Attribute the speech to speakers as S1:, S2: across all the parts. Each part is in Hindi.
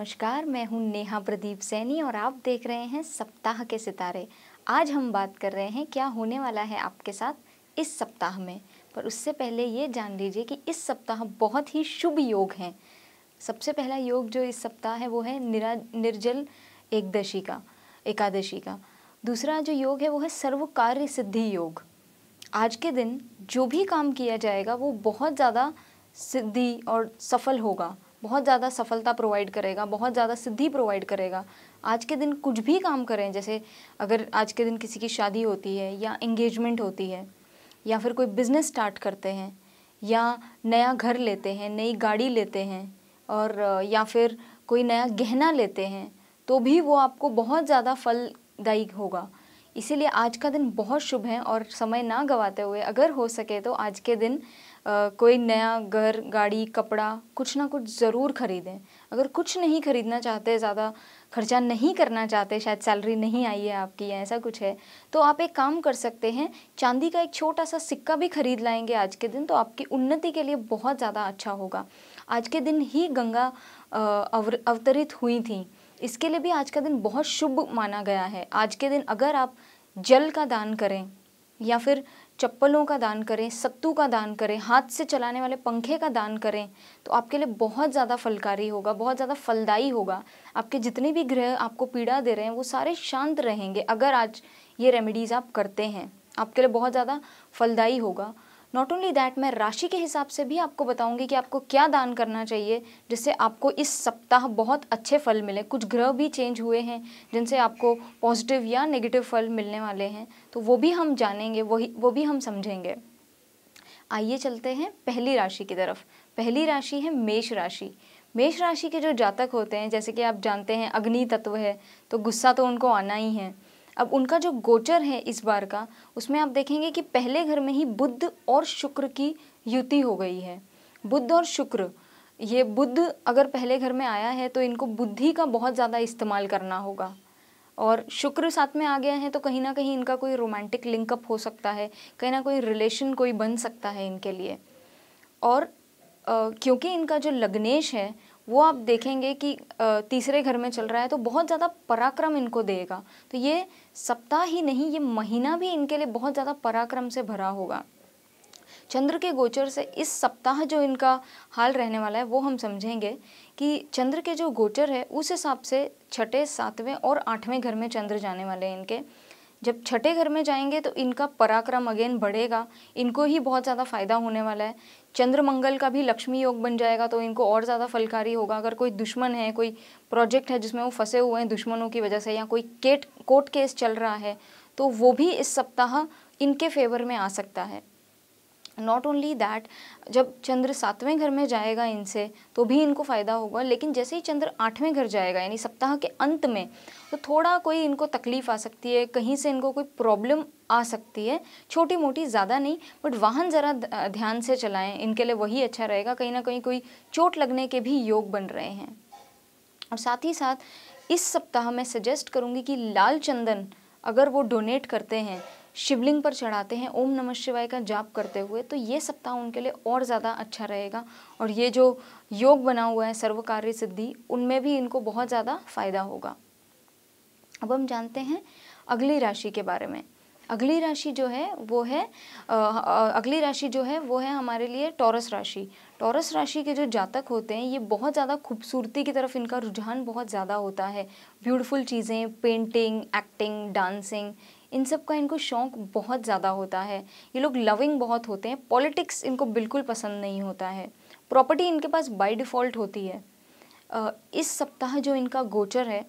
S1: नमस्कार, मैं हूँ नेहा प्रदीप सैनी और आप देख रहे हैं सप्ताह के सितारे। आज हम बात कर रहे हैं क्या होने वाला है आपके साथ इस सप्ताह में। पर उससे पहले ये जान लीजिए कि इस सप्ताह बहुत ही शुभ योग हैं। सबसे पहला योग जो इस सप्ताह है वो है निर्जल एकादशी का। दूसरा जो योग है वो है सर्व कार्य सिद्धि योग। आज के दिन जो भी काम किया जाएगा वो बहुत ज़्यादा सिद्धि और सफल होगा, बहुत ज़्यादा सफलता प्रोवाइड करेगा, बहुत ज़्यादा सिद्धि प्रोवाइड करेगा। आज के दिन कुछ भी काम करें, जैसे अगर आज के दिन किसी की शादी होती है या एंगेजमेंट होती है या फिर कोई बिज़नेस स्टार्ट करते हैं या नया घर लेते हैं, नई गाड़ी लेते हैं और या फिर कोई नया गहना लेते हैं, तो भी वो आपको बहुत ज़्यादा फलदायी होगा। इसीलिए आज का दिन बहुत शुभ है और समय ना गवाते हुए अगर हो सके तो आज के दिन कोई नया घर, गाड़ी, कपड़ा कुछ ना कुछ ज़रूर खरीदें। अगर कुछ नहीं खरीदना चाहते, ज़्यादा खर्चा नहीं करना चाहते, शायद सैलरी नहीं आई है आपकी या ऐसा कुछ है, तो आप एक काम कर सकते हैं, चांदी का एक छोटा सा सिक्का भी खरीद लाएंगे आज के दिन तो आपकी उन्नति के लिए बहुत ज़्यादा अच्छा होगा। आज के दिन ही गंगा अवतरित हुई थी, इसके लिए भी आज का दिन बहुत शुभ माना गया है। आज के दिन अगर आप जल का दान करें या फिर चप्पलों का दान करें, सत्तू का दान करें, हाथ से चलाने वाले पंखे का दान करें, तो आपके लिए बहुत ज़्यादा फलकारी होगा, बहुत ज़्यादा फलदायी होगा। आपके जितने भी ग्रह आपको पीड़ा दे रहे हैं वो सारे शांत रहेंगे। अगर आज ये रेमेडीज़ आप करते हैं आपके लिए बहुत ज़्यादा फलदायी होगा। नॉट ओनली दैट, मैं राशि के हिसाब से भी आपको बताऊंगी कि आपको क्या दान करना चाहिए जिससे आपको इस सप्ताह बहुत अच्छे फल मिले। कुछ ग्रह भी चेंज हुए हैं जिनसे आपको पॉजिटिव या नेगेटिव फल मिलने वाले हैं, तो वो भी हम जानेंगे, वो भी हम समझेंगे। आइए चलते हैं पहली राशि की तरफ। पहली राशि है मेष राशि। मेष राशि के जो जातक होते हैं, जैसे कि आप जानते हैं अग्नि तत्व है तो गुस्सा तो उनको आना ही है। अब उनका जो गोचर है इस बार का, उसमें आप देखेंगे कि पहले घर में ही बुध और शुक्र की युति हो गई है। बुध और शुक्र, ये बुध अगर पहले घर में आया है तो इनको बुद्धि का बहुत ज़्यादा इस्तेमाल करना होगा और शुक्र साथ में आ गया है तो कहीं ना कहीं इनका कोई रोमांटिक लिंकअप हो सकता है, कहीं ना कोई रिलेशन कोई बन सकता है इनके लिए। और क्योंकि इनका जो लग्नेश है वो आप देखेंगे कि तीसरे घर में चल रहा है तो बहुत ज़्यादा पराक्रम इनको देगा। तो ये सप्ताह ही नहीं, ये महीना भी इनके लिए बहुत ज़्यादा पराक्रम से भरा होगा। चंद्र के गोचर से इस सप्ताह जो इनका हाल रहने वाला है वो हम समझेंगे कि चंद्र के जो गोचर है उस हिसाब से छठे, सातवें और आठवें घर में चंद्र जाने वाले हैं इनके। जब छठे घर में जाएंगे तो इनका पराक्रम अगेन बढ़ेगा, इनको ही बहुत ज़्यादा फायदा होने वाला है। चंद्र मंगल का भी लक्ष्मी योग बन जाएगा तो इनको और ज़्यादा फलकारी होगा। अगर कोई दुश्मन है, कोई प्रोजेक्ट है जिसमें वो फंसे हुए हैं दुश्मनों की वजह से, या कोई कोर्ट केस चल रहा है, तो वो भी इस सप्ताह इनके फेवर में आ सकता है। नॉट ओनली दैट, जब चंद्र सातवें घर में जाएगा इनसे तो भी इनको फ़ायदा होगा, लेकिन जैसे ही चंद्र आठवें घर जाएगा यानी सप्ताह के अंत में, तो थोड़ा कोई इनको तकलीफ़ आ सकती है, कहीं से इनको कोई प्रॉब्लम आ सकती है, छोटी मोटी, ज़्यादा नहीं, बट वाहन ज़रा ध्यान से चलाएं, इनके लिए वही अच्छा रहेगा। कहीं ना कहीं कोई चोट लगने के भी योग बन रहे हैं। और साथ ही साथ इस सप्ताह मैं सजेस्ट करूँगी कि लाल चंदन अगर वो डोनेट करते हैं, शिवलिंग पर चढ़ाते हैं, ओम नमः शिवाय का जाप करते हुए, तो ये सप्ताह उनके लिए और ज़्यादा अच्छा रहेगा। और ये जो योग बना हुआ है सर्व कार्य सिद्धि, उनमें भी इनको बहुत ज़्यादा फायदा होगा। अब हम जानते हैं अगली राशि के बारे में। अगली राशि जो है वो है हमारे लिए टॉरस राशि। टॉरस राशि के जो जातक होते हैं ये बहुत ज़्यादा खूबसूरती की तरफ इनका रुझान बहुत ज़्यादा होता है। ब्यूटीफुल चीज़ें, पेंटिंग, एक्टिंग, डांसिंग, इन सब का इनको शौक़ बहुत ज़्यादा होता है। ये लोग लविंग बहुत होते हैं। पॉलिटिक्स इनको बिल्कुल पसंद नहीं होता है। प्रॉपर्टी इनके पास बाय डिफ़ॉल्ट होती है। इस सप्ताह जो इनका गोचर है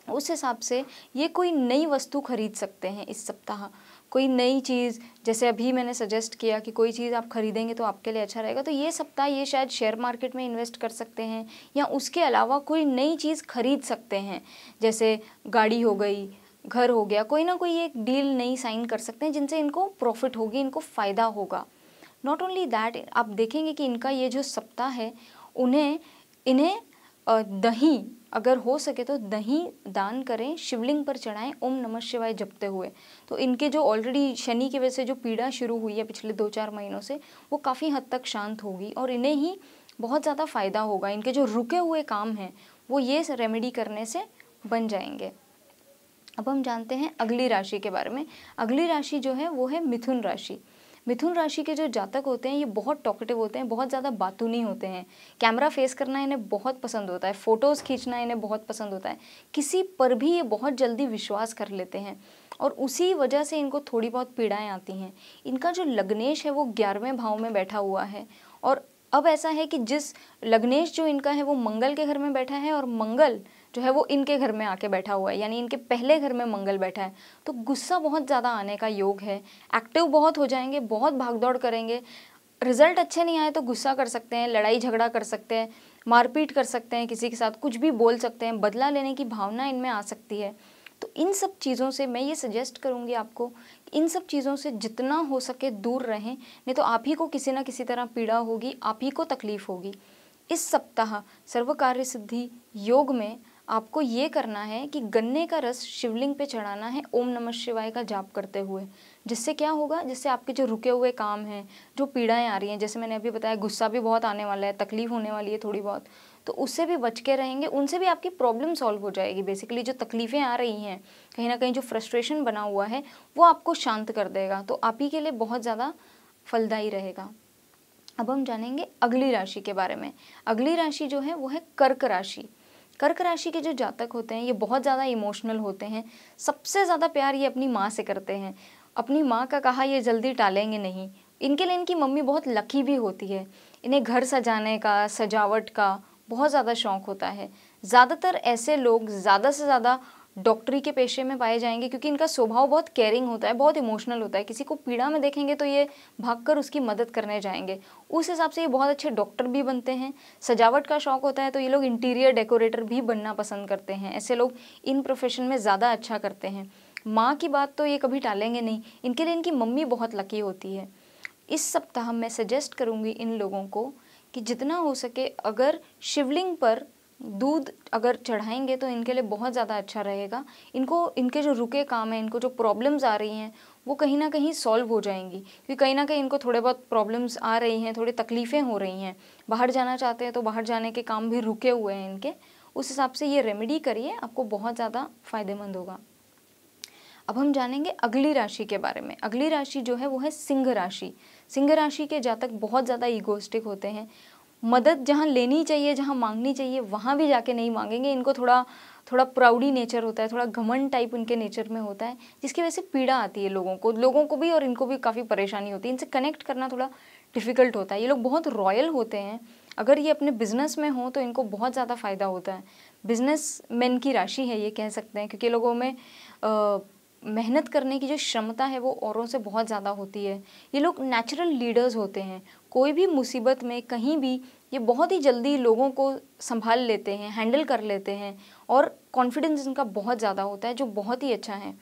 S1: उस हिसाब से ये कोई नई वस्तु खरीद सकते हैं इस सप्ताह। कोई नई चीज़, जैसे अभी मैंने सजेस्ट किया कि कोई चीज़ आप खरीदेंगे तो आपके लिए अच्छा रहेगा, तो ये सप्ताह ये शायद शेयर मार्केट में इन्वेस्ट कर सकते हैं या उसके अलावा कोई नई चीज़ खरीद सकते हैं। जैसे गाड़ी हो गई, घर हो गया, कोई ना कोई एक डील नई साइन कर सकते हैं जिनसे इनको प्रॉफिट होगी, इनको फ़ायदा होगा। नॉट ओनली दैट, आप देखेंगे कि इनका ये जो सप्ताह है इन्हें दही, अगर हो सके तो दही दान करें, शिवलिंग पर चढ़ाएं ओम नमः शिवाय जपते हुए। तो इनके जो ऑलरेडी शनि की वजह से जो पीड़ा शुरू हुई है पिछले 2-4 महीनों से, वो काफ़ी हद तक शांत होगी और इन्हें ही बहुत ज़्यादा फ़ायदा होगा। इनके जो रुके हुए काम हैं वो ये रेमेडी करने से बन जाएंगे। अब हम जानते हैं अगली राशि के बारे में। अगली राशि जो है वो है मिथुन राशि। मिथुन राशि के जो जातक होते हैं ये बहुत टॉकेटिव होते हैं, बहुत ज़्यादा बातूनी होते हैं। कैमरा फेस करना इन्हें बहुत पसंद होता है, फ़ोटोज़ खींचना इन्हें बहुत पसंद होता है। किसी पर भी ये बहुत जल्दी विश्वास कर लेते हैं और उसी वजह से इनको थोड़ी बहुत पीड़ाएं आती हैं। इनका जो लग्नेश है वो 11वें भाव में बैठा हुआ है और अब ऐसा है कि जिस लग्नेश जो इनका है वो मंगल के घर में बैठा है और मंगल जो है वो इनके घर में आके बैठा हुआ है, यानी इनके पहले घर में मंगल बैठा है। तो गुस्सा बहुत ज़्यादा आने का योग है, एक्टिव बहुत हो जाएंगे, बहुत भागदौड़ करेंगे। रिजल्ट अच्छे नहीं आए तो गुस्सा कर सकते हैं, लड़ाई झगड़ा कर सकते हैं, मारपीट कर सकते हैं, किसी के साथ कुछ भी बोल सकते हैं, बदला लेने की भावना इनमें आ सकती है। तो इन सब चीज़ों से मैं ये सजेस्ट करूँगी आपको, इन सब चीज़ों से जितना हो सके दूर रहें, नहीं तो आप ही को किसी ना किसी तरह पीड़ा होगी, आप ही को तकलीफ होगी। इस सप्ताह सर्व कार्य सिद्धि योग में आपको ये करना है कि गन्ने का रस शिवलिंग पे चढ़ाना है ओम नमः शिवाय का जाप करते हुए। जिससे क्या होगा, जिससे आपके जो रुके हुए काम हैं, जो पीड़ाएं आ रही हैं, जैसे मैंने अभी बताया गुस्सा भी बहुत आने वाला है, तकलीफ होने वाली है थोड़ी बहुत, तो उससे भी बच के रहेंगे, उनसे भी आपकी प्रॉब्लम सॉल्व हो जाएगी। बेसिकली जो तकलीफ़ें आ रही हैं, कहीं ना कहीं जो फ्रस्ट्रेशन बना हुआ है वो आपको शांत कर देगा, तो आप ही के लिए बहुत ज़्यादा फलदायी रहेगा। अब हम जानेंगे अगली राशि के बारे में। अगली राशि जो है वो है कर्क राशि। कर्क राशि के जो जातक होते हैं ये बहुत ज़्यादा इमोशनल होते हैं। सबसे ज़्यादा प्यार ये अपनी माँ से करते हैं। अपनी माँ का कहा ये जल्दी टालेंगे नहीं। इनके लिए इनकी मम्मी बहुत लकी भी होती है। इन्हें घर सजाने का, सजावट का बहुत ज़्यादा शौक़ होता है। ज़्यादातर ऐसे लोग ज़्यादा से ज़्यादा डॉक्टरी के पेशे में पाए जाएंगे क्योंकि इनका स्वभाव बहुत केयरिंग होता है, बहुत इमोशनल होता है। किसी को पीड़ा में देखेंगे तो ये भागकर उसकी मदद करने जाएंगे। उस हिसाब से ये बहुत अच्छे डॉक्टर भी बनते हैं। सजावट का शौक़ होता है तो ये लोग इंटीरियर डेकोरेटर भी बनना पसंद करते हैं। ऐसे लोग इन प्रोफेशन में ज़्यादा अच्छा करते हैं। माँ की बात तो ये कभी टालेंगे नहीं, इनके लिए इनकी मम्मी बहुत लकी होती है। इस सप्ताह मैं सजेस्ट करूँगी इन लोगों को कि जितना हो सके अगर शिवलिंग पर दूध अगर चढ़ाएंगे तो इनके लिए बहुत ज़्यादा अच्छा रहेगा। इनको इनके जो रुके काम हैं, इनको जो प्रॉब्लम्स आ रही हैं वो कहीं ना कहीं सॉल्व हो जाएंगी, क्योंकि कहीं ना कहीं इनको थोड़े बहुत प्रॉब्लम्स आ रही हैं, थोड़ी तकलीफ़ें हो रही हैं। बाहर जाना चाहते हैं तो बाहर जाने के काम भी रुके हुए हैं इनके। उस हिसाब से ये रेमेडी करिए, आपको बहुत ज़्यादा फ़ायदेमंद होगा। अब हम जानेंगे अगली राशि के बारे में। अगली राशि जो है वो है सिंह राशि। सिंह राशि के जातक बहुत ज़्यादा ईगोइस्टिक होते हैं। मदद जहाँ लेनी चाहिए, जहाँ मांगनी चाहिए वहाँ भी जाके नहीं मांगेंगे। इनको थोड़ा प्राउडी नेचर होता है, थोड़ा घमंड टाइप इनके नेचर में होता है, जिसकी वजह से पीड़ा आती है लोगों को भी और इनको भी काफ़ी परेशानी होती है। इनसे कनेक्ट करना थोड़ा डिफ़िकल्ट होता है। ये लोग बहुत रॉयल होते हैं। अगर ये अपने बिजनेस में हो तो इनको बहुत ज़्यादा फ़ायदा होता है। बिजनेस मैन की राशि है ये कह सकते हैं, क्योंकि लोगों में मेहनत करने की जो क्षमता है वो औरों से बहुत ज़्यादा होती है। ये लोग नेचुरल लीडर्स होते हैं। कोई भी मुसीबत में कहीं भी ये बहुत ही जल्दी लोगों को संभाल लेते हैं, हैंडल कर लेते हैं और कॉन्फिडेंस इनका बहुत ज़्यादा होता है, जो बहुत ही अच्छा है।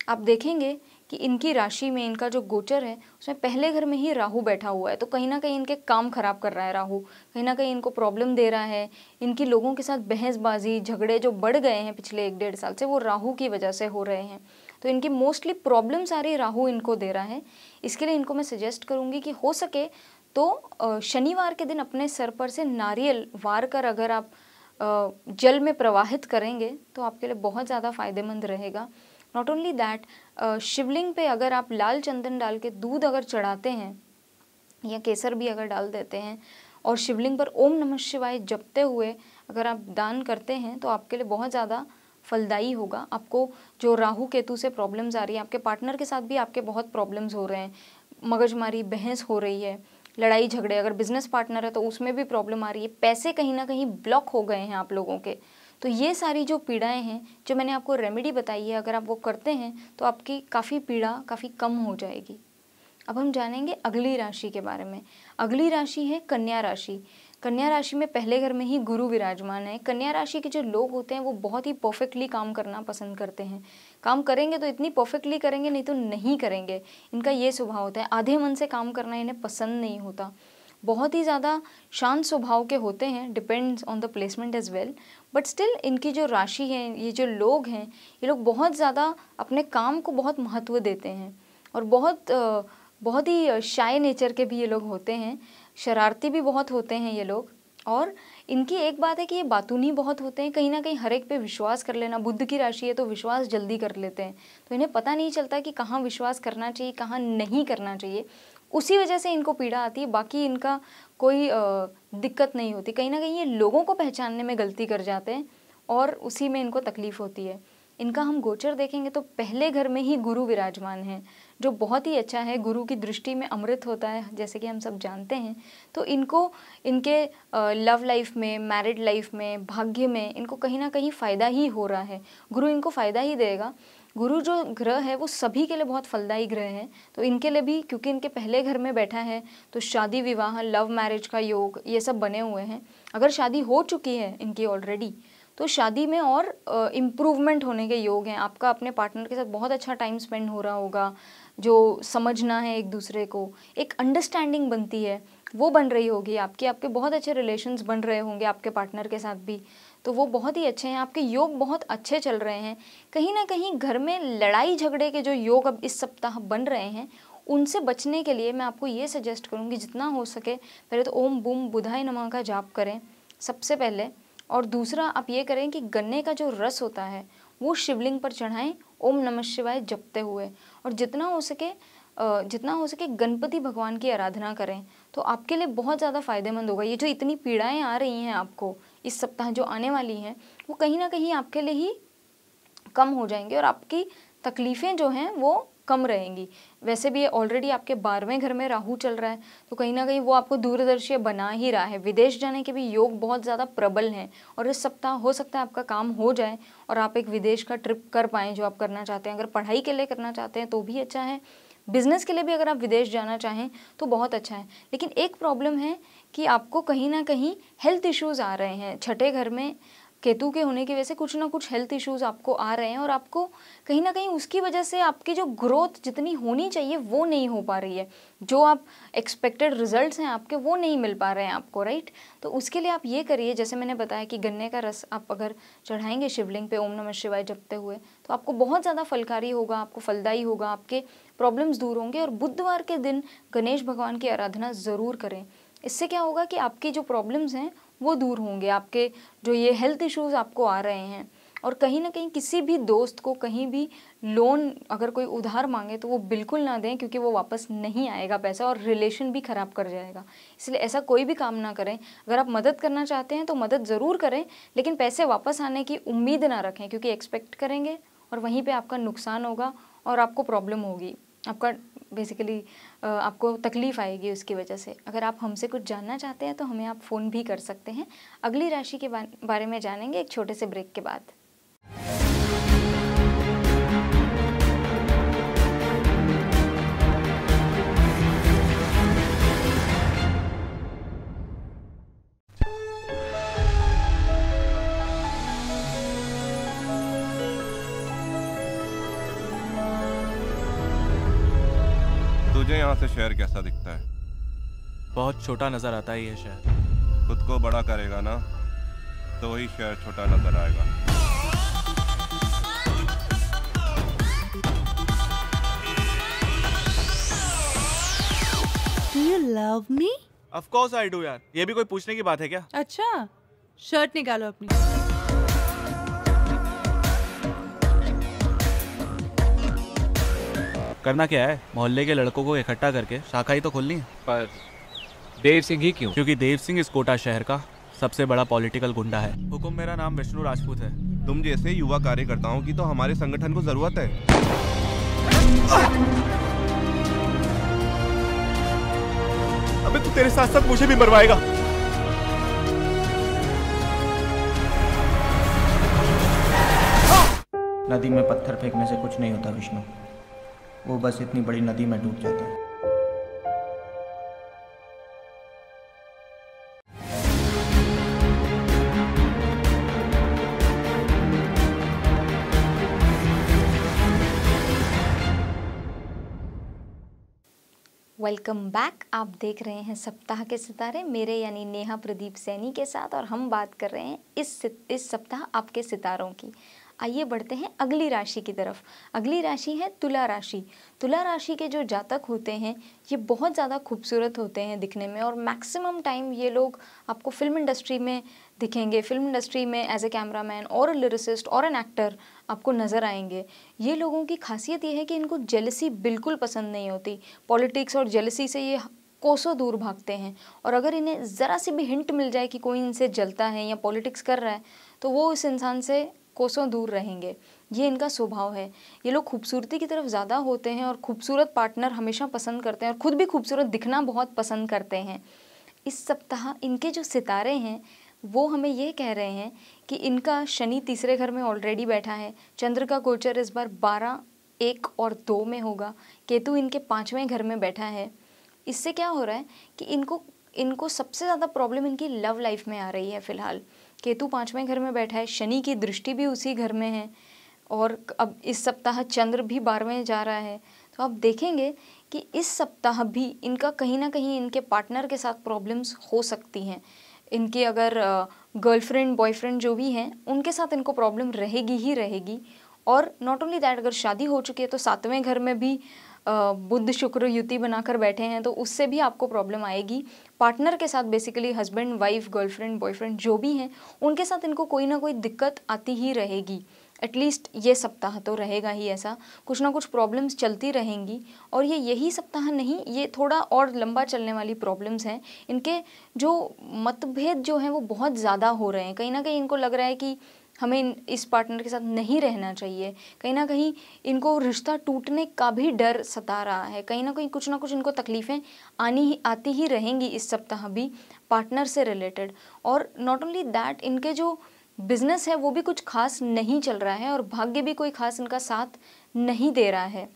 S1: आप देखेंगे कि इनकी राशि में इनका जो गोचर है उसमें पहले घर में ही राहु बैठा हुआ है, तो कहीं ना कहीं इनके काम खराब कर रहा है राहु, कहीं ना कहीं इनको प्रॉब्लम दे रहा है। इनकी लोगों के साथ बहसबाजी, झगड़े जो बढ़ गए हैं पिछले 1-1.5 साल से, वो राहु की वजह से हो रहे हैं। तो इनकी मोस्टली प्रॉब्लम सारी राहु इनको दे रहा है। इसके लिए इनको मैं सजेस्ट करूँगी कि हो सके तो शनिवार के दिन अपने सर पर से नारियल वार कर अगर आप जल में प्रवाहित करेंगे तो आपके लिए बहुत ज़्यादा फ़ायदेमंद रहेगा। नॉट ओनली दैट, शिवलिंग पे अगर आप लाल चंदन डाल के दूध अगर चढ़ाते हैं या केसर भी अगर डाल देते हैं और शिवलिंग पर ओम नमः शिवाय जपते हुए अगर आप दान करते हैं तो आपके लिए बहुत ज़्यादा फलदायी होगा। आपको जो राहु केतु से प्रॉब्लम्स आ रही है, आपके पार्टनर के साथ भी आपके बहुत प्रॉब्लम्स हो रहे हैं, मगजमारी बहस हो रही है, लड़ाई झगड़े, अगर बिजनेस पार्टनर है तो उसमें भी प्रॉब्लम आ रही है, पैसे कहीं ना कहीं ब्लॉक हो गए हैं आप लोगों के, तो ये सारी जो पीड़ाएं हैं जो मैंने आपको रेमेडी बताई है, अगर आप वो करते हैं तो आपकी काफ़ी पीड़ा काफ़ी कम हो जाएगी। अब हम जानेंगे अगली राशि के बारे में। अगली राशि है कन्या राशि। कन्या राशि में पहले घर में ही गुरु विराजमान है। कन्या राशि के जो लोग होते हैं वो बहुत ही परफेक्टली काम करना पसंद करते हैं। काम करेंगे तो इतनी परफेक्टली करेंगे, नहीं तो नहीं करेंगे। इनका ये स्वभाव होता है। आधे मन से काम करना इन्हें पसंद नहीं होता। बहुत ही ज़्यादा शांत स्वभाव के होते हैं, depends on the placement as well, but still इनकी जो राशि है, ये जो लोग हैं, ये लोग बहुत ज़्यादा अपने काम को बहुत महत्व देते हैं और बहुत ही शाय नेचर के भी ये लोग होते हैं। शरारती भी बहुत होते हैं ये लोग, और इनकी एक बात है कि ये बातूनी बहुत होते हैं, कहीं ना कहीं हर एक पे विश्वास कर लेना। बुध की राशि है तो विश्वास जल्दी कर लेते हैं, तो इन्हें पता नहीं चलता कि कहाँ विश्वास करना चाहिए कहाँ नहीं करना चाहिए, उसी वजह से इनको पीड़ा आती है। बाकी इनका कोई दिक्कत नहीं होती। कहीं ना कहीं ये लोगों को पहचानने में गलती कर जाते हैं और उसी में इनको तकलीफ होती है। इनका हम गोचर देखेंगे तो पहले घर में ही गुरु विराजमान है, जो बहुत ही अच्छा है। गुरु की दृष्टि में अमृत होता है, जैसे कि हम सब जानते हैं। तो इनको इनके लव लाइफ में, मैरिड लाइफ में, भाग्य में इनको कहीं ना कहीं फ़ायदा ही हो रहा है। गुरु इनको फ़ायदा ही देगा। गुरु जो ग्रह है वो सभी के लिए बहुत फलदायी ग्रह है, तो इनके लिए भी, क्योंकि इनके पहले घर में बैठा है तो शादी विवाह, लव मैरिज का योग ये सब बने हुए हैं। अगर शादी हो चुकी है इनकी ऑलरेडी, तो शादी में और इम्प्रूवमेंट होने के योग हैं। आपका अपने पार्टनर के साथ बहुत अच्छा टाइम स्पेंड हो रहा होगा, जो समझना है एक दूसरे को, एक अंडरस्टैंडिंग बनती है वो बन रही होगी आपकी। आपके बहुत अच्छे रिलेशंस बन रहे होंगे आपके पार्टनर के साथ भी, तो वो बहुत ही अच्छे हैं। आपके योग बहुत अच्छे चल रहे हैं। कहीं ना कहीं घर में लड़ाई झगड़े के जो योग अब इस सप्ताह बन रहे हैं, उनसे बचने के लिए मैं आपको ये सजेस्ट करूँगी, जितना हो सके पहले तो ओम बूम बुधाय नमः का जाप करें सबसे पहले। और दूसरा आप ये करें कि गन्ने का जो रस होता है वो शिवलिंग पर चढ़ाएं ओम नमः शिवाय जपते हुए। और जितना हो सके गणपति भगवान की आराधना करें, तो आपके लिए बहुत ज़्यादा फायदेमंद होगा। ये जो इतनी पीड़ाएं आ रही हैं आपको इस सप्ताह जो आने वाली हैं, वो कहीं ना कहीं आपके लिए ही कम हो जाएंगी और आपकी तकलीफ़ें जो हैं वो कम रहेंगी। वैसे भी ऑलरेडी आपके 12वें घर में राहु चल रहा है, तो कहीं ना कहीं वो आपको दूरदर्शी बना ही रहा है। विदेश जाने के भी योग बहुत ज़्यादा प्रबल हैं और इस सप्ताह हो सकता है आपका काम हो जाए और आप एक विदेश का ट्रिप कर पाएँ जो आप करना चाहते हैं। अगर पढ़ाई के लिए करना चाहते हैं तो भी अच्छा है, बिजनेस के लिए भी अगर आप विदेश जाना चाहें तो बहुत अच्छा है। लेकिन एक प्रॉब्लम है कि आपको कहीं ना कहीं हेल्थ इश्यूज़ आ रहे हैं। छठे घर में केतु के होने की वजह से कुछ ना कुछ हेल्थ इश्यूज़ आपको आ रहे हैं और आपको कहीं ना कहीं उसकी वजह से आपकी जो ग्रोथ जितनी होनी चाहिए वो नहीं हो पा रही है। जो आप एक्सपेक्टेड रिजल्ट्स हैं आपके वो नहीं मिल पा रहे हैं आपको, राइट। तो उसके लिए आप ये करिए, जैसे मैंने बताया कि गन्ने का रस आप अगर चढ़ाएंगे शिवलिंग पे ओम नमः शिवाय जपते हुए, तो आपको बहुत ज़्यादा फलकारी होगा, आपको फलदायी होगा, आपके प्रॉब्लम्स दूर होंगे। और बुधवार के दिन गणेश भगवान की आराधना ज़रूर करें। इससे क्या होगा कि आपकी जो प्रॉब्लम्स हैं वो दूर होंगे, आपके जो ये हेल्थ इश्यूज़ आपको आ रहे हैं। और कहीं ना कहीं किसी भी दोस्त को कहीं भी लोन अगर कोई उधार मांगे तो वो बिल्कुल ना दें, क्योंकि वो वापस नहीं आएगा पैसा और रिलेशन भी ख़राब कर जाएगा। इसलिए ऐसा कोई भी काम ना करें। अगर आप मदद करना चाहते हैं तो मदद ज़रूर करें, लेकिन पैसे वापस आने की उम्मीद ना रखें, क्योंकि एक्सपेक्ट करेंगे और वहीं पर आपका नुकसान होगा और आपको प्रॉब्लम होगी, आपका बेसिकली आपको तकलीफ़ आएगी उसकी वजह से। अगर आप हमसे कुछ जानना चाहते हैं तो हमें आप फ़ोन भी कर सकते हैं। अगली राशि के बारे में जानेंगे एक छोटे से ब्रेक के बाद।
S2: तुझे यहाँ से शहर कैसा दिखता है?
S3: बहुत छोटा नजर आता है ये शहर।
S2: खुद को बड़ा करेगा ना तो वही शहर छोटा नजर आएगा।
S4: Do you love me?
S3: Of course I do यार, ये भी कोई पूछने की बात है क्या?
S4: अच्छा, शर्ट निकालो अपनी।
S3: करना क्या है? मोहल्ले के लड़कों को इकट्ठा करके शाखा ही तो खोलनी है।
S5: पर देव सिंह ही क्यों?
S3: क्योंकि देव सिंह इस कोटा शहर का सबसे बड़ा पॉलिटिकल गुंडा है। हुकुम, मेरा नाम विष्णु राजपूत है।
S2: तुम जैसे युवा कार्यकर्ताओं की तो हमारे संगठन को जरूरत है।
S3: अबे तू तेरे साथ साथ मुझे भी मरवाएगा।
S6: नदी में पत्थर फेंकने से कुछ नहीं होता विष्णु, वो बस इतनी बड़ी नदी में डूब जाता है।
S1: Welcome back. आप देख रहे हैं सप्ताह के सितारे, मेरे यानी नेहा प्रदीप सैनी के साथ, और हम बात कर रहे हैं इस सप्ताह आपके सितारों की। आइए बढ़ते हैं अगली राशि की तरफ। अगली राशि है तुला राशि। तुला राशि के जो जातक होते हैं ये बहुत ज़्यादा खूबसूरत होते हैं दिखने में, और मैक्सिमम टाइम ये लोग आपको फिल्म इंडस्ट्री में दिखेंगे। फिल्म इंडस्ट्री में एज ए कैमरामैन और लिरिसिस्ट और एन एक्टर आपको नज़र आएंगे। ये लोगों की खासियत ये है कि इनको जेलसी बिल्कुल पसंद नहीं होती। पॉलिटिक्स और जेलसी से ये कोसों दूर भागते हैं, और अगर इन्हें ज़रा सी भी हिंट मिल जाए कि कोई इनसे जलता है या पॉलिटिक्स कर रहा है तो वो इस इंसान से कोसों दूर रहेंगे। ये इनका स्वभाव है। ये लोग खूबसूरती की तरफ ज़्यादा होते हैं और खूबसूरत पार्टनर हमेशा पसंद करते हैं, और ख़ुद भी खूबसूरत दिखना बहुत पसंद करते हैं। इस सप्ताह इनके जो सितारे हैं वो हमें ये कह रहे हैं कि इनका शनि तीसरे घर में ऑलरेडी बैठा है। चंद्र का गोचर इस बार 12, 1 और 2 में होगा। केतु इनके 5वें घर में बैठा है। इससे क्या हो रहा है कि इनको सबसे ज़्यादा प्रॉब्लम इनकी लव लाइफ में आ रही है फ़िलहाल। केतु 5वें घर में बैठा है, शनि की दृष्टि भी उसी घर में है, और अब इस सप्ताह चंद्र भी 12वें जा रहा है। तो आप देखेंगे कि इस सप्ताह भी इनका कहीं ना कहीं इनके पार्टनर के साथ प्रॉब्लम्स हो सकती हैं। इनके अगर गर्लफ्रेंड बॉयफ्रेंड जो भी हैं उनके साथ इनको प्रॉब्लम रहेगी ही रहेगी। और नॉट ओनली दैट, अगर शादी हो चुकी है तो 7वें घर में भी बुध शुक्र युति बनाकर बैठे हैं, तो उससे भी आपको प्रॉब्लम आएगी। पार्टनर के साथ basically husband wife girlfriend boyfriend जो भी हैं उनके साथ इनको कोई ना कोई दिक्कत आती ही रहेगी। एटलीस्ट ये सप्ताह तो रहेगा ही ऐसा, कुछ ना कुछ प्रॉब्लम्स चलती रहेंगी। और ये यही सप्ताह नहीं, ये थोड़ा और लंबा चलने वाली प्रॉब्लम्स हैं। इनके जो मतभेद जो हैं वो बहुत ज़्यादा हो रहे हैं। कहीं ना कहीं इनको लग रहा है कि हमें इस पार्टनर के साथ नहीं रहना चाहिए। कहीं ना कहीं इनको रिश्ता टूटने का भी डर सता रहा है। कहीं ना कहीं कुछ ना कुछ इनको तकलीफ़ें आती ही रहेंगी इस सप्ताह भी पार्टनर से रिलेटेड। और नॉट ओनली दैट, इनके जो बिजनेस है वो भी कुछ खास नहीं चल रहा है, और भाग्य भी कोई खास इनका साथ नहीं दे रहा है।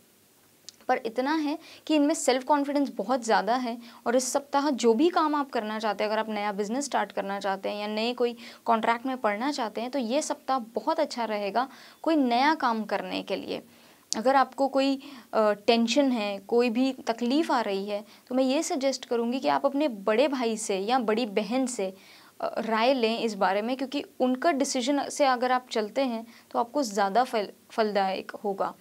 S1: पर इतना है कि इनमें सेल्फ कॉन्फिडेंस बहुत ज़्यादा है, और इस सप्ताह जो भी काम आप करना चाहते हैं, अगर आप नया बिजनेस स्टार्ट करना चाहते हैं या नए कोई कॉन्ट्रैक्ट में पढ़ना चाहते हैं, तो ये सप्ताह बहुत अच्छा रहेगा कोई नया काम करने के लिए। अगर आपको कोई टेंशन है, कोई भी तकलीफ़ आ रही है, तो मैं ये सजेस्ट करूँगी कि आप अपने बड़े भाई से या बड़ी बहन से राय लें इस बारे में, क्योंकि उनका डिसीजन से अगर आप चलते हैं तो आपको ज़्यादा फलदायक होगा।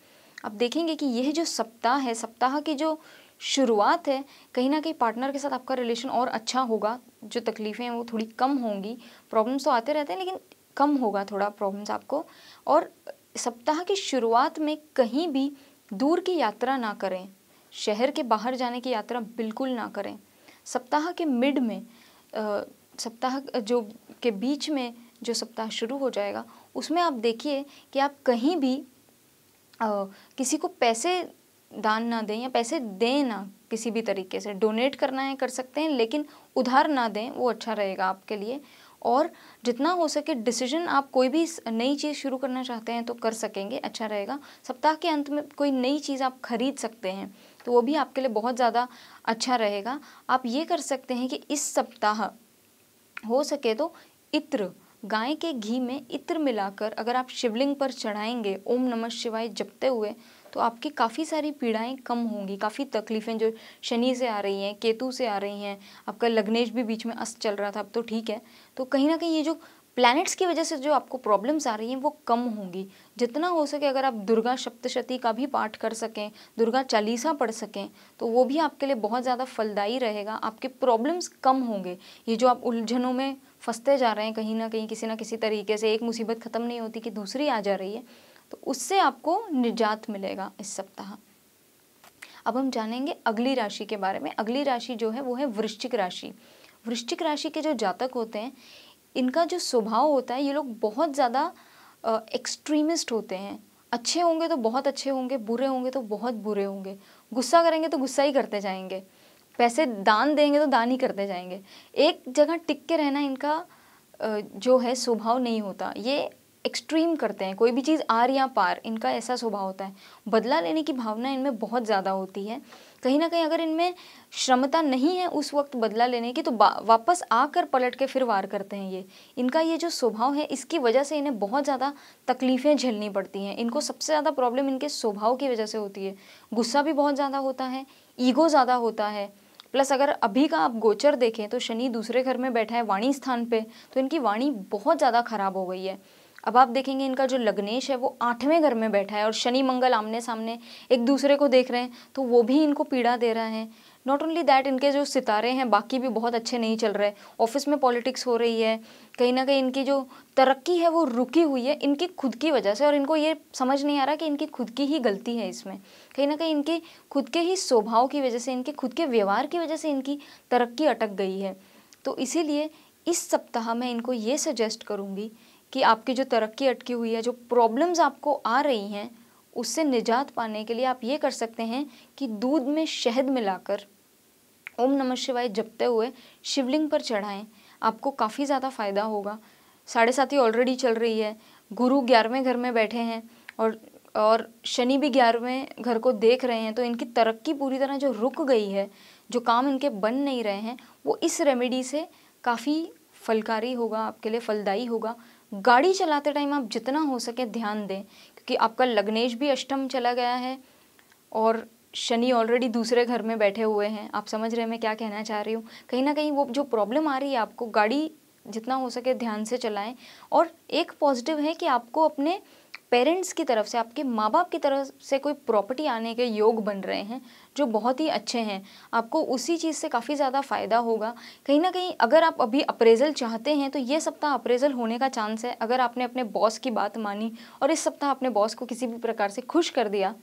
S1: आप देखेंगे कि यह जो सप्ताह है, सप्ताह की जो शुरुआत है, कहीं ना कहीं पार्टनर के साथ आपका रिलेशन और अच्छा होगा। जो तकलीफ़ें हैं वो थोड़ी कम होंगी। प्रॉब्लम्स तो आते रहते हैं लेकिन कम होगा थोड़ा प्रॉब्लम्स आपको। और सप्ताह की शुरुआत में कहीं भी दूर की यात्रा ना करें, शहर के बाहर जाने की यात्रा बिल्कुल ना करें। सप्ताह के मिड में सप्ताह जो के बीच में जो सप्ताह शुरू हो जाएगा उसमें आप देखिए कि आप कहीं भी किसी को पैसे दान ना दें, या पैसे दें ना, किसी भी तरीके से डोनेट करना है कर सकते हैं, लेकिन उधार ना दें, वो अच्छा रहेगा आपके लिए। और जितना हो सके डिसीजन, आप कोई भी नई चीज़ शुरू करना चाहते हैं तो कर सकेंगे, अच्छा रहेगा। सप्ताह के अंत में कोई नई चीज़ आप खरीद सकते हैं तो वो भी आपके लिए बहुत ज़्यादा अच्छा रहेगा। आप ये कर सकते हैं कि इस सप्ताह हो सके तो इत्र, गाय के घी में इत्र मिलाकर अगर आप शिवलिंग पर चढ़ाएंगे ओम नमः शिवाय जपते हुए, तो आपकी काफ़ी सारी पीड़ाएं कम होंगी। काफ़ी तकलीफ़ें जो शनि से आ रही हैं, केतु से आ रही हैं, आपका लग्नेश भी बीच में अस्त चल रहा था, अब तो ठीक है, तो कहीं ना कहीं ये जो प्लैनेट्स की वजह से जो आपको प्रॉब्लम्स आ रही हैं वो कम होंगी। जितना हो सके अगर आप दुर्गा सप्तशती का भी पाठ कर सकें, दुर्गा चालीसा पढ़ सकें, तो वो भी आपके लिए बहुत ज़्यादा फलदायी रहेगा। आपके प्रॉब्लम्स कम होंगे। ये जो आप उलझनों में फंसते जा रहे हैं कहीं ना कहीं, किसी ना किसी तरीके से एक मुसीबत ख़त्म नहीं होती कि दूसरी आ जा रही है, तो उससे आपको निजात मिलेगा इस सप्ताह। अब हम जानेंगे अगली राशि के बारे में। अगली राशि जो है वो है वृश्चिक राशि। वृश्चिक राशि के जो जातक होते हैं, इनका जो स्वभाव होता है, ये लोग बहुत ज़्यादा एक्सट्रीमिस्ट होते हैं। अच्छे होंगे तो बहुत अच्छे होंगे, बुरे होंगे तो बहुत बुरे होंगे, गुस्सा करेंगे तो गुस्सा ही करते जाएंगे, पैसे दान देंगे तो दान ही करते जाएंगे। एक जगह टिक के रहना इनका जो है स्वभाव नहीं होता। ये एक्सट्रीम करते हैं, कोई भी चीज़ आर या पार, इनका ऐसा स्वभाव होता है। बदला लेने की भावना इनमें बहुत ज़्यादा होती है। कहीं ना कहीं अगर इनमें क्षमता नहीं है उस वक्त बदला लेने की, तो वापस आकर पलट के फिर वार करते हैं। ये इनका ये जो स्वभाव है, इसकी वजह से इन्हें बहुत ज़्यादा तकलीफ़ें झेलनी पड़ती हैं। इनको सबसे ज़्यादा प्रॉब्लम इनके स्वभाव की वजह से होती है। गुस्सा भी बहुत ज़्यादा होता है, ईगो ज़्यादा होता है, प्लस अगर अभी का आप गोचर देखें तो शनि दूसरे घर में बैठा है वाणी स्थान पे, तो इनकी वाणी बहुत ज़्यादा ख़राब हो गई है। अब आप देखेंगे इनका जो लग्नेश है वो 8वें घर में बैठा है और शनि मंगल आमने सामने एक दूसरे को देख रहे हैं, तो वो भी इनको पीड़ा दे रहा है। नॉट ओनली दैट, इनके जो सितारे हैं बाकी भी बहुत अच्छे नहीं चल रहे। ऑफिस में पॉलिटिक्स हो रही है, कहीं ना कहीं इनकी जो तरक्की है वो रुकी हुई है इनकी खुद की वजह से, और इनको ये समझ नहीं आ रहा कि इनकी खुद की ही गलती है इसमें। कहीं ना कहीं इनके खुद के ही स्वभाव की वजह से, इनके खुद के व्यवहार की वजह से इनकी तरक्की अटक गई है। तो इसीलिए इस सप्ताह मैं इनको ये सजेस्ट करूँगी कि आपकी जो तरक्की अटकी हुई है, जो प्रॉब्लम्स आपको आ रही हैं, उससे निजात पाने के लिए आप ये कर सकते हैं कि दूध में शहद मिलाकर ओम नमः शिवाय जपते हुए शिवलिंग पर चढ़ाएं। आपको काफ़ी ज़्यादा फायदा होगा। 7.5 ऑलरेडी चल रही है, गुरु 11वें घर में बैठे हैं और शनि भी 11वें घर को देख रहे हैं, तो इनकी तरक्की पूरी तरह जो रुक गई है, जो काम इनके बन नहीं रहे हैं, वो इस रेमेडी से काफ़ी फलकारी होगा, आपके लिए फलदायी होगा। गाड़ी चलाते टाइम आप जितना हो सके ध्यान दें, क्योंकि आपका लग्नेश भी अष्टम चला गया है और शनि ऑलरेडी दूसरे घर में बैठे हुए हैं। आप समझ रहे हैं मैं क्या कहना चाह रही हूँ। कहीं ना कहीं वो जो प्रॉब्लम आ रही है आपको, गाड़ी जितना हो सके ध्यान से चलाएं। और एक पॉजिटिव है कि आपको अपने पेरेंट्स की तरफ से, आपके माँ बाप की तरफ से कोई प्रॉपर्टी आने के योग बन रहे हैं जो बहुत ही अच्छे हैं। आपको उसी चीज़ से काफ़ी ज़्यादा फ़ायदा होगा। कहीं ना कहीं अगर आप अभी अप्रेजल चाहते हैं तो ये सप्ताह अप्रेजल होने का चांस है। अगर आपने अपने बॉस की बात मानी और इस सप्ताह अपने बॉस को किसी भी प्रकार से खुश कर दिया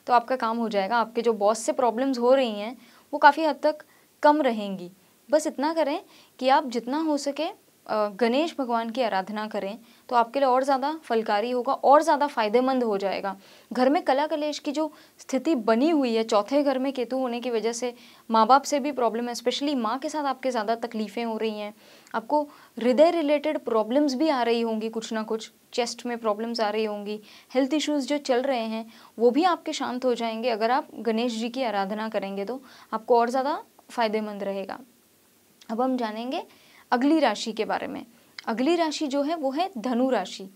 S1: तो आपका काम हो जाएगा। आपके जो बॉस से प्रॉब्लम्स हो रही हैं वो काफ़ी हद तक कम रहेंगी। बस इतना करें कि आप जितना हो सके गणेश भगवान की आराधना करें तो आपके लिए और ज़्यादा फलकारी होगा, और ज़्यादा फायदेमंद हो जाएगा। घर में कला कलेश की जो स्थिति बनी हुई है, चौथे घर में केतु होने की वजह से माँ बाप से भी प्रॉब्लम है, स्पेशली माँ के साथ आपके ज़्यादा तकलीफ़ें हो रही हैं। आपको हृदय रिलेटेड प्रॉब्लम्स भी आ रही होंगी, कुछ ना कुछ चेस्ट में प्रॉब्लम्स आ रही होंगी, हेल्थ इश्यूज़ जो चल रहे हैं वो भी आपके शांत हो जाएंगे। अगर आप गणेश जी की आराधना करेंगे तो आपको और ज़्यादा फायदेमंद रहेगा। अब हम जानेंगे अगली राशि के बारे में। अगली राशि जो है वो है धनु राशि।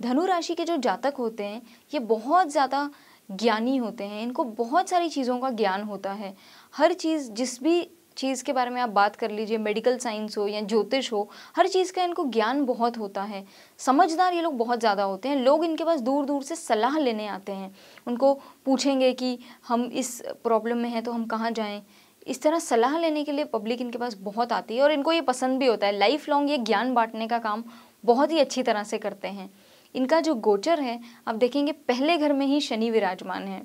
S1: धनु राशि के जो जातक होते हैं ये बहुत ज़्यादा ज्ञानी होते हैं, इनको बहुत सारी चीज़ों का ज्ञान होता है। हर चीज़, जिस भी चीज़ के बारे में आप बात कर लीजिए, मेडिकल साइंस हो या ज्योतिष हो, हर चीज़ का इनको ज्ञान बहुत होता है। समझदार ये लोग बहुत ज़्यादा होते हैं। लोग इनके पास दूर दूर से सलाह लेने आते हैं, उनको पूछेंगे कि हम इस प्रॉब्लम में हैं तो हम कहाँ जाएँ। इस तरह सलाह लेने के लिए पब्लिक इनके पास बहुत आती है और इनको ये पसंद भी होता है। लाइफ लॉन्ग ये ज्ञान बांटने का काम बहुत ही अच्छी तरह से करते हैं। इनका जो गोचर है आप देखेंगे पहले घर में ही शनि विराजमान है,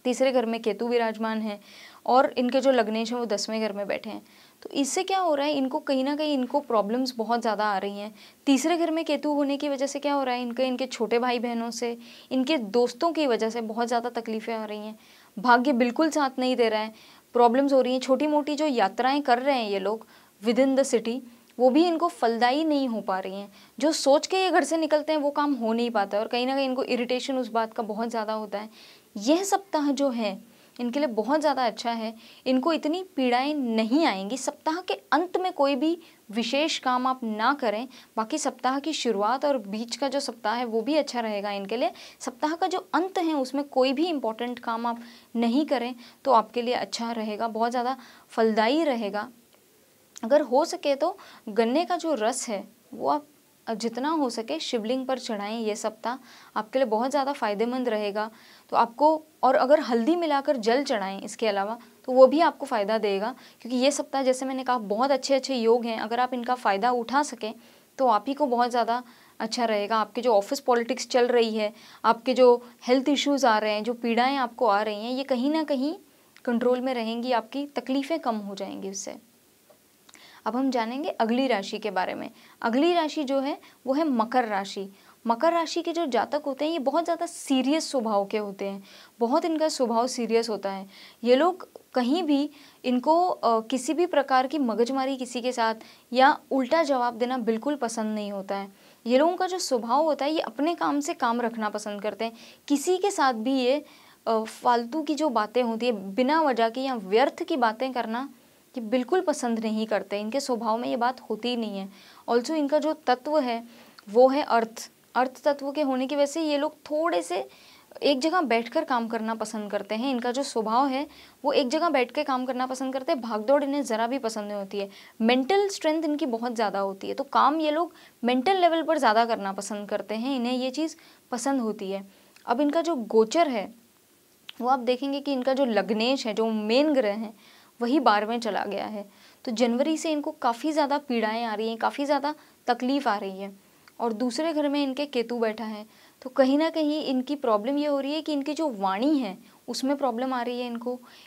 S1: तीसरे घर में केतु विराजमान है और इनके जो लग्नेश हैं वो 10वें घर में बैठे हैं। तो इससे क्या हो रहा है, इनको कहीं ना कहीं इनको प्रॉब्लम्स बहुत ज़्यादा आ रही हैं। तीसरे घर में केतु होने की वजह से क्या हो रहा है, इनके छोटे भाई बहनों से, इनके दोस्तों की वजह से बहुत ज़्यादा तकलीफ़ें आ रही हैं। भाग्य बिल्कुल साथ नहीं दे रहा है, प्रॉब्लम्स हो रही हैं। छोटी मोटी जो यात्राएं कर रहे हैं ये लोग विद इन द सिटी, वो भी इनको फलदायी नहीं हो पा रही हैं। जो सोच के ये घर से निकलते हैं वो काम हो नहीं पाता है और कहीं ना कहीं इनको इरिटेशन उस बात का बहुत ज़्यादा होता है। यह सप्ताह जो है इनके लिए बहुत ज़्यादा अच्छा है, इनको इतनी पीड़ाएं नहीं आएंगी। सप्ताह के अंत में कोई भी विशेष काम आप ना करें, बाकी सप्ताह की शुरुआत और बीच का जो सप्ताह है वो भी अच्छा रहेगा इनके लिए। सप्ताह का जो अंत है उसमें कोई भी इम्पोर्टेंट काम आप नहीं करें तो आपके लिए अच्छा रहेगा, बहुत ज़्यादा फलदायी रहेगा। अगर हो सके तो गन्ने का जो रस है वो आप जितना हो सके शिवलिंग पर चढ़ाएं। ये सप्ताह आपके लिए बहुत ज़्यादा फ़ायदेमंद रहेगा। तो आपको, और अगर हल्दी मिलाकर जल चढ़ाएं इसके अलावा तो वो भी आपको फ़ायदा देगा, क्योंकि ये सप्ताह जैसे मैंने कहा बहुत अच्छे अच्छे योग हैं। अगर आप इनका फ़ायदा उठा सकें तो आप ही को बहुत ज़्यादा अच्छा रहेगा। आपके जो ऑफिस पॉलिटिक्स चल रही है, आपके जो हेल्थ इश्यूज़ आ रहे हैं, जो पीड़ाएँ आपको आ रही हैं, ये कहीं ना कहीं कंट्रोल में रहेंगी, आपकी तकलीफ़ें कम हो जाएंगी उससे। अब हम जानेंगे अगली राशि के बारे में। अगली राशि जो है वो है मकर राशि। मकर राशि के जो जातक होते हैं ये बहुत ज़्यादा सीरियस स्वभाव के होते हैं, बहुत इनका स्वभाव सीरियस होता है। ये लोग कहीं भी, इनको किसी भी प्रकार की मगजमारी किसी के साथ या उल्टा जवाब देना बिल्कुल पसंद नहीं होता है। ये लोगों का जो स्वभाव होता है ये अपने काम से काम रखना पसंद करते हैं। किसी के साथ भी ये फालतू की जो बातें होती है, बिना वजह की या व्यर्थ की बातें करना कि बिल्कुल पसंद नहीं करते। इनके स्वभाव में ये बात होती ही नहीं है। ऑल्सो इनका जो तत्व है वो है अर्थ। अर्थ तत्व के होने की वजह से ये लोग थोड़े से एक जगह बैठकर काम करना पसंद करते हैं। इनका जो स्वभाव है वो एक जगह बैठ के काम करना पसंद करते हैं। भागदौड़ इन्हें ज़रा भी पसंद नहीं होती है। मेंटल स्ट्रेंथ इनकी बहुत ज़्यादा होती है, तो काम ये लोग मेंटल लेवल पर ज़्यादा करना पसंद करते हैं, इन्हें ये चीज़ पसंद होती है। अब इनका जो गोचर है वो आप देखेंगे कि इनका जो लग्नेश है, जो मेन ग्रह है, वही 12वें चला गया है। तो जनवरी से इनको काफ़ी ज़्यादा पीड़ाएँ आ रही हैं, काफ़ी ज़्यादा तकलीफ़ आ रही है। और दूसरे घर में इनके केतु बैठा है, तो कहीं ना कहीं इनकी प्रॉब्लम ये हो रही है कि इनकी जो वाणी है उसमें प्रॉब्लम आ रही है।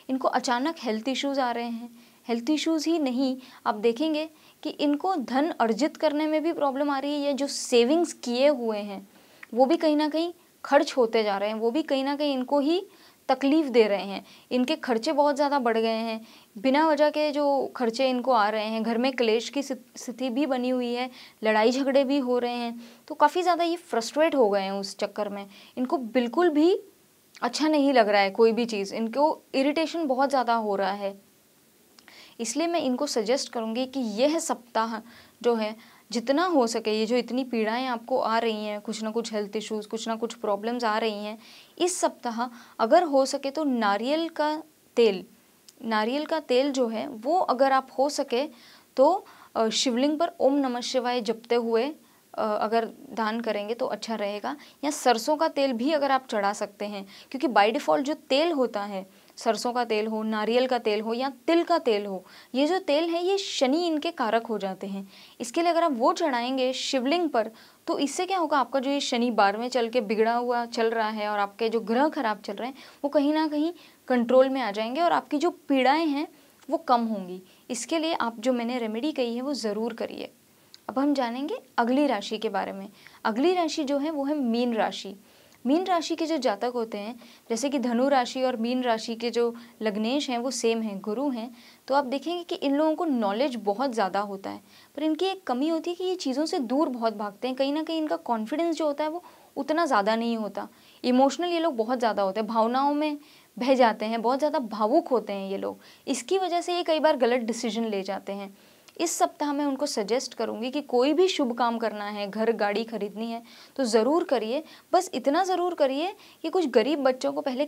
S1: इनको अचानक हेल्थ इश्यूज़ आ रहे हैं। हेल्थ इश्यूज़ ही नहीं, आप देखेंगे कि इनको धन अर्जित करने में भी प्रॉब्लम आ रही है, या जो सेविंग्स किए हुए हैं वो भी कहीं ना कहीं खर्च होते जा रहे हैं, वो भी कहीं ना कहीं इनको ही तकलीफ़ दे रहे हैं। इनके खर्चे बहुत ज़्यादा बढ़ गए हैं, बिना वजह के जो खर्चे इनको आ रहे हैं। घर में क्लेश की स्थिति भी बनी हुई है, लड़ाई झगड़े भी हो रहे हैं, तो काफ़ी ज़्यादा ये फ्रस्ट्रेट हो गए हैं उस चक्कर में। इनको बिल्कुल भी अच्छा नहीं लग रहा है कोई भी चीज़, इनको इरिटेशन बहुत ज़्यादा हो रहा है। इसलिए मैं इनको सजेस्ट करूँगी कि यह सप्ताह जो है जितना हो सके, ये जो इतनी पीड़ाएं आपको आ रही हैं, कुछ ना कुछ हेल्थ इश्यूज़, कुछ ना कुछ प्रॉब्लम्स आ रही हैं, इस सप्ताह अगर हो सके तो नारियल का तेल जो है वो अगर आप हो सके तो शिवलिंग पर ओम नमः शिवाय जपते हुए अगर दान करेंगे तो अच्छा रहेगा। या सरसों का तेल भी अगर आप चढ़ा सकते हैं, क्योंकि बाय डिफ़ॉल्ट जो तेल होता है, सरसों का तेल हो, नारियल का तेल हो या तिल का तेल हो, ये जो तेल है ये शनि इनके कारक हो जाते हैं। इसके लिए अगर आप वो चढ़ाएंगे शिवलिंग पर तो इससे क्या होगा, आपका जो ये शनि 12वें चल के बिगड़ा हुआ चल रहा है और आपके जो ग्रह खराब चल रहे हैं वो कहीं ना कहीं कंट्रोल में आ जाएंगे और आपकी जो पीड़ाएँ हैं वो कम होंगी। इसके लिए आप जो मैंने रेमेडी कही है वो ज़रूर करिए। अब हम जानेंगे अगली राशि के बारे में। अगली राशि जो है वो है मीन राशि। मीन राशि के जो जातक होते हैं, जैसे कि धनु राशि और मीन राशि के जो लग्नेश हैं वो सेम हैं, गुरु हैं, तो आप देखेंगे कि इन लोगों को नॉलेज बहुत ज़्यादा होता है, पर इनकी एक कमी होती है कि ये चीज़ों से दूर बहुत भागते हैं। कहीं ना कहीं इनका कॉन्फिडेंस जो होता है वो उतना ज़्यादा नहीं होता। इमोशनल ये लोग बहुत ज़्यादा होते हैं, भावनाओं में बह जाते हैं, बहुत ज़्यादा भावुक होते हैं ये लोग। इसकी वजह से ये कई बार गलत डिसीजन ले जाते हैं। इस सप्ताह में उनको सजेस्ट करूंगी कि कोई भी शुभ काम करना है, घर गाड़ी खरीदनी है तो ज़रूर करिए। बस इतना ज़रूर करिए कि कुछ गरीब बच्चों को पहले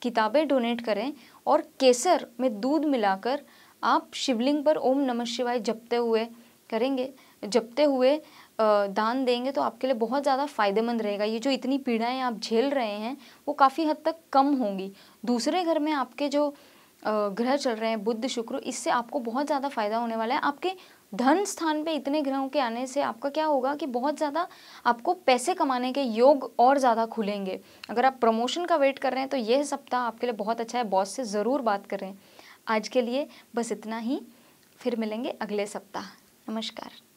S1: किताबें डोनेट करें और केसर में दूध मिलाकर आप शिवलिंग पर ओम नमः शिवाय जपते हुए दान देंगे तो आपके लिए बहुत ज़्यादा फ़ायदेमंद रहेगा। ये जो इतनी पीड़ाएं आप झेल रहे हैं वो काफ़ी हद तक कम होंगी। दूसरे घर में आपके जो ग्रह चल रहे हैं बुध शुक्र, इससे आपको बहुत ज़्यादा फायदा होने वाला है। आपके धन स्थान पे इतने ग्रहों के आने से आपका क्या होगा कि बहुत ज़्यादा आपको पैसे कमाने के योग और ज़्यादा खुलेंगे। अगर आप प्रमोशन का वेट कर रहे हैं तो यह सप्ताह आपके लिए बहुत अच्छा है। बॉस से ज़रूर बात करें। आज के लिए बस इतना ही, फिर मिलेंगे अगले सप्ताह। नमस्कार।